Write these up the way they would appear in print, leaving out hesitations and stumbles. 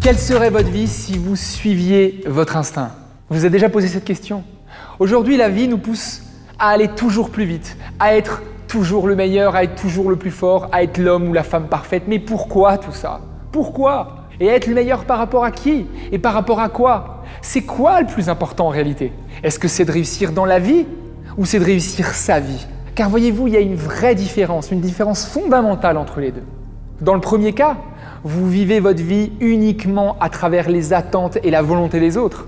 Quelle serait votre vie si vous suiviez votre instinct? Vous avez déjà posé cette question? Aujourd'hui, la vie nous pousse à aller toujours plus vite, à être toujours le meilleur, à être toujours le plus fort, à être l'homme ou la femme parfaite. Mais pourquoi tout ça? Pourquoi? Et être le meilleur par rapport à qui? Et par rapport à quoi? C'est quoi le plus important en réalité? Est-ce que c'est de réussir dans la vie ou c'est de réussir sa vie? Car voyez-vous, il y a une vraie différence, une différence fondamentale entre les deux. Dans le premier cas, vous vivez votre vie uniquement à travers les attentes et la volonté des autres.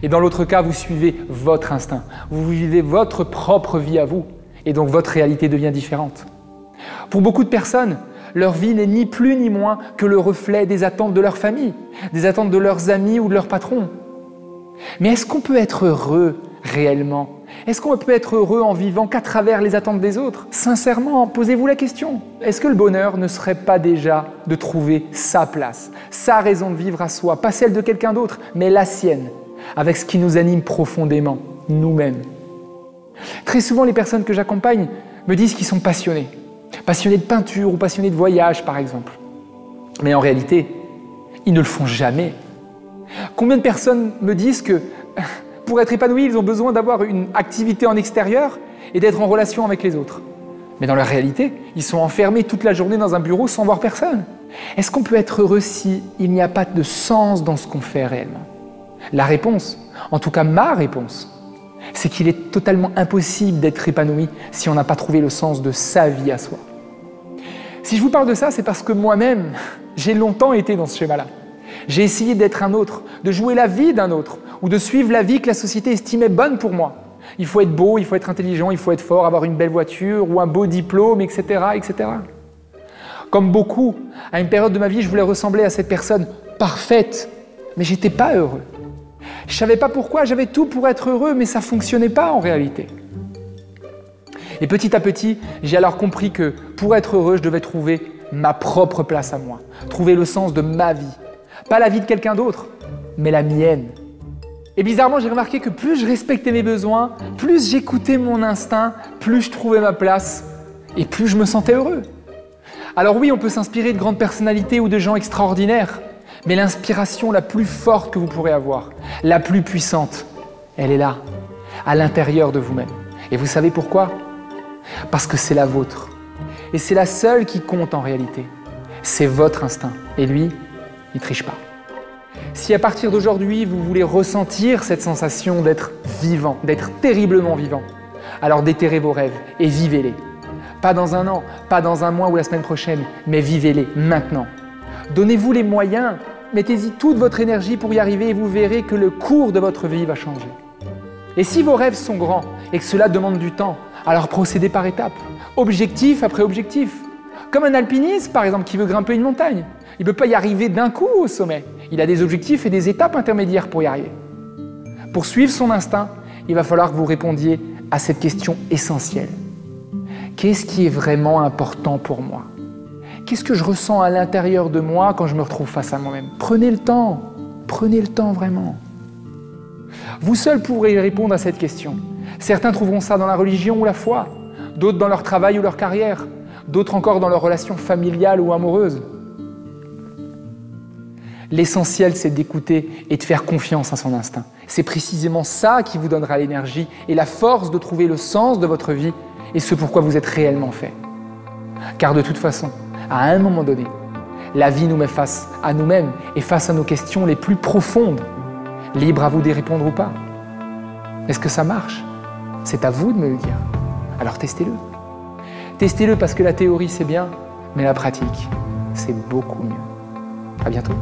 Et dans l'autre cas, vous suivez votre instinct. Vous vivez votre propre vie à vous. Et donc votre réalité devient différente. Pour beaucoup de personnes, leur vie n'est ni plus ni moins que le reflet des attentes de leur famille, des attentes de leurs amis ou de leur patron. Mais est-ce qu'on peut être heureux réellement? Est-ce qu'on peut être heureux en vivant qu'à travers les attentes des autres? Sincèrement, posez-vous la question. Est-ce que le bonheur ne serait pas déjà de trouver sa place, sa raison de vivre à soi, pas celle de quelqu'un d'autre, mais la sienne, avec ce qui nous anime profondément, nous-mêmes? Très souvent, les personnes que j'accompagne me disent qu'ils sont passionnés de peinture ou passionnés de voyage, par exemple. Mais en réalité, ils ne le font jamais. Combien de personnes me disent que pour être épanouis, ils ont besoin d'avoir une activité en extérieur et d'être en relation avec les autres. Mais dans la réalité, ils sont enfermés toute la journée dans un bureau sans voir personne. Est-ce qu'on peut être heureux s'il n'y a pas de sens dans ce qu'on fait réellement? La réponse, en tout cas ma réponse, c'est qu'il est totalement impossible d'être épanoui si on n'a pas trouvé le sens de sa vie à soi. Si je vous parle de ça, c'est parce que moi-même, j'ai longtemps été dans ce schéma-là. J'ai essayé d'être un autre, de jouer la vie d'un autre, ou de suivre la vie que la société estimait bonne pour moi. Il faut être beau, il faut être intelligent, il faut être fort, avoir une belle voiture ou un beau diplôme, etc., etc. Comme beaucoup, à une période de ma vie, je voulais ressembler à cette personne parfaite, mais j'étais pas heureux. Je savais pas pourquoi, j'avais tout pour être heureux, mais ça fonctionnait pas en réalité. Et petit à petit, j'ai alors compris que pour être heureux, je devais trouver ma propre place à moi, trouver le sens de ma vie. Pas la vie de quelqu'un d'autre, mais la mienne. Et bizarrement, j'ai remarqué que plus je respectais mes besoins, plus j'écoutais mon instinct, plus je trouvais ma place et plus je me sentais heureux. Alors oui, on peut s'inspirer de grandes personnalités ou de gens extraordinaires, mais l'inspiration la plus forte que vous pourrez avoir, la plus puissante, elle est là, à l'intérieur de vous-même. Et vous savez pourquoi? Parce que c'est la vôtre. Et c'est la seule qui compte en réalité. C'est votre instinct. Et lui, il ne triche pas. Si à partir d'aujourd'hui, vous voulez ressentir cette sensation d'être vivant, d'être terriblement vivant, alors déterrez vos rêves et vivez-les. Pas dans un an, pas dans un mois ou la semaine prochaine, mais vivez-les maintenant. Donnez-vous les moyens, mettez-y toute votre énergie pour y arriver et vous verrez que le cours de votre vie va changer. Et si vos rêves sont grands et que cela demande du temps, alors procédez par étapes, objectif après objectif. Comme un alpiniste, par exemple, qui veut grimper une montagne. Il ne peut pas y arriver d'un coup au sommet. Il a des objectifs et des étapes intermédiaires pour y arriver. Pour suivre son instinct, il va falloir que vous répondiez à cette question essentielle. Qu'est-ce qui est vraiment important pour moi? Qu'est-ce que je ressens à l'intérieur de moi quand je me retrouve face à moi-même? Prenez le temps vraiment. Vous seul pourrez répondre à cette question. Certains trouveront ça dans la religion ou la foi, d'autres dans leur travail ou leur carrière, d'autres encore dans leur relation familiale ou amoureuse. L'essentiel, c'est d'écouter et de faire confiance à son instinct. C'est précisément ça qui vous donnera l'énergie et la force de trouver le sens de votre vie et ce pourquoi vous êtes réellement fait. Car de toute façon, à un moment donné, la vie nous met face à nous-mêmes et face à nos questions les plus profondes. Libre à vous d'y répondre ou pas. Est-ce que ça marche? C'est à vous de me le dire. Alors testez-le. Testez-le parce que la théorie c'est bien, mais la pratique, c'est beaucoup mieux. À bientôt.